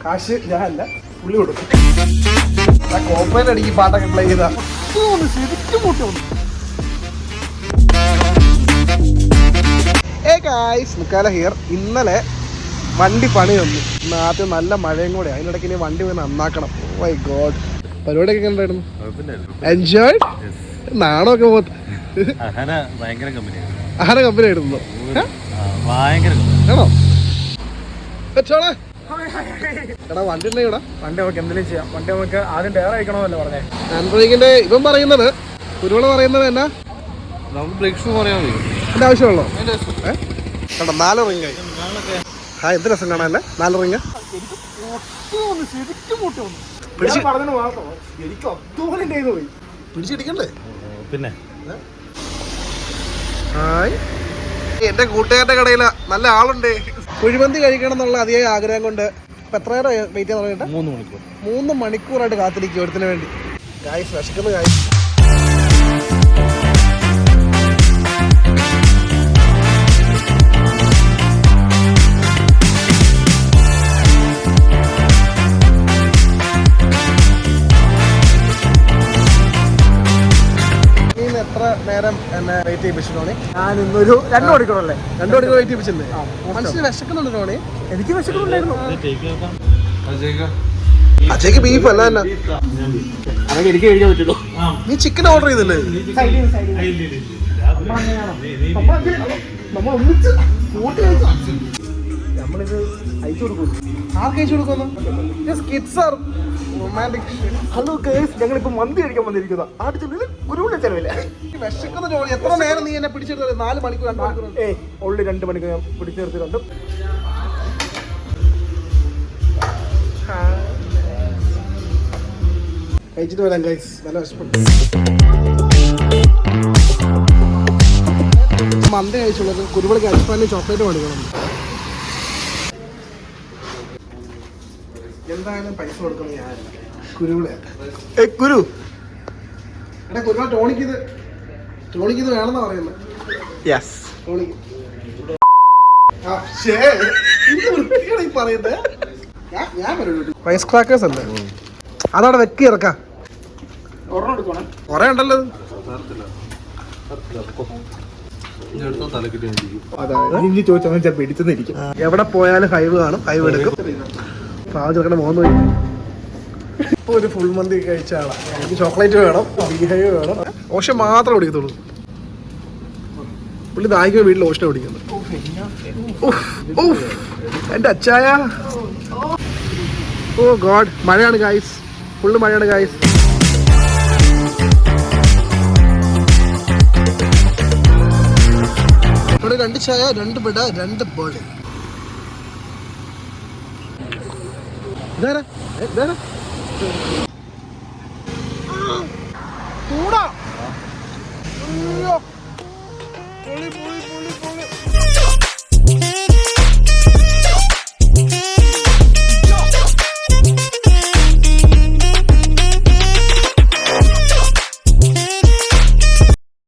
കാശ് ഞാനല്ല, പുള്ളി കൊടുക്കും. കോപ്പയിലടിക്ക് പാട്ടൊക്കെ പ്ലേ ചെയ്താ ശരിക്കും മുട്ടൊന്നു. മുക്കാല ഹിയർ. ഇന്നലെ വണ്ടി പണി വന്നു. ഇന്ന് ആദ്യം നല്ല മഴയും കൂടെ, അതിനിടയ്ക്ക് ഇനി വണ്ടി പോയി നന്നാക്കണം. My god. പരിപാടിയൊക്കെ ഉണ്ടായിരുന്നു? എൻജോയ്. നാണമൊക്കെ പോത്ത്. ആന കമ്പനി ആയിരുന്നു ആണോ? എടാ വണ്ടി ഉണ്ടെങ്കിൽ ഇവിടെ വണ്ടി നമുക്ക് എന്തെങ്കിലും ചെയ്യാം. വണ്ടി നമുക്ക് ആദ്യം ടയർ അയക്കണമെന്നല്ലേ പറഞ്ഞേ. ആൻഡ്രോയിക്കിന്റെ ഇവൻ പറയുന്നത്, കുരുവള പറയുന്നത് എന്നാ ബ്രേക്ക് ഷൂ പറയാൻ എന്റെ ആവശ്യമുള്ളോ? കേട്ടോ 4 റിങ്ങായി. ആ എന്ത് രസം കാണാനല്ലേ 4 റിങ്. പിടിച്ചിടിക്കണ്ടേ പിന്നെ. എന്റെ കൂട്ടുകാരുടെ കടയില നല്ല ആളുണ്ട്. കുഴിമന്തി കഴിക്കണം എന്നുള്ള അതിയായ ആഗ്രഹം കൊണ്ട് ഇപ്പൊ എത്ര നേരം വെയിറ്റ് ചെയ്യാൻ തുടങ്ങിയിട്ട്? 3 മണിക്കൂറായിട്ട് കാത്തിരിക്കും ഒരുത്തിന് വേണ്ടി. ഗായ്സ് വിശക്കുന്നു ഗായ്സ്. എത്ര നേരം എന്നെ വെയിറ്റ് ചെയ്യിപ്പിച്ചിട്ടോണി? ഞാൻ ഇന്നൊരു 2 മണിക്കൂറല്ലേ? 2 മണിക്കൂർ വെയിറ്റ് ചെയ്യിപ്പിച്ചില്ലേ? മനുഷ്യന് വിശക്കുന്നുണ്ട് ടോണി. എനിക്ക് വിശക്കുന്നുണ്ടായിരുന്നു. അജയ്ക്ക് ബീഫ് അല്ല തന്നെ. എനിക്ക് കഴിക്കാൻ പറ്റുള്ളൂ. നീ ചിക്കൻ ഓർഡർ ചെയ്തില്ലേ? നമ്മളിത് അയച്ചു കൊടുക്കും. ആർക്ക് അയച്ചു കൊടുക്കുന്നു? ഹലോ ഗൈസ്, ഞങ്ങളിപ്പോ മന്തി കഴിക്കാൻ വന്നിരിക്കുന്ന ആദ്യത്തെ ഗുരുവിന്റെ ചെലവില്ല. വിശക്കുന്ന ജോലി. എത്ര നേരം നീ എന്നെ പിടിച്ചെടുത്തത്? 4 മണിക്കൂർ 2 മണിക്കൂർ. ഓൾറെഡി 2 മണിക്കൂർ ഞാൻ പിടിച്ചു നിർത്തിയിട്ടുണ്ട്. കഴിച്ചിട്ട് വരാം ഗൈസ്, നല്ല വിശപ്പുണ്ട്. മന്തി കഴിച്ചുള്ളത്. കുരുവിളക്ക് അരിപ്പാനും ചോക്ലേറ്റ് മേടിക്കണം. എന്തായാലും പൈസ കൊടുക്കണം ഞാനല്ല, കുരുവിള. കുരു എടാ കുരുവ ടോണിക്കിത് വേണമെന്നാ പറയുന്നത്. യെസ് ടോണിക്ക് പറയുന്നത്. ഞാൻ റൈസ് ക്രാക്കേഴ്സ് അല്ലേ? അതവിടെ വെക്കി ഇറക്കാം. കൊറേ ഉണ്ടല്ലോ. എവിടെ പോയാലും ഹൈവ് കാണും. ഹൈവ് എടുക്കും. പാവച്ചെടുക്കണ മോന്ന് പോയി. ഇപ്പൊ ഒരു ഫുൾ മന്തി കഴിച്ച ആളാ. എനിക്ക് ചോക്ലേറ്റ് വേണം, ബീഹൈവ് വേണം. ഓഷൻ മാത്രം കുടിക്കത്തുള്ളൂ. പുള്ളി ദാഹിക്കുമ്പോൾ വീട്ടിൽ ഓഷൻ കുടിക്കുന്നത്. എന്റെ അച്ചായ. ഓ ഗോഡ്. മഴയാണ് ഗായ്സ്, ഫുള്ള് മഴയാണ് ഗായ്സ്. ഇവിടെ 2 ചായ, 2 ബിട, 2 ബോളി. ഇതാരാ?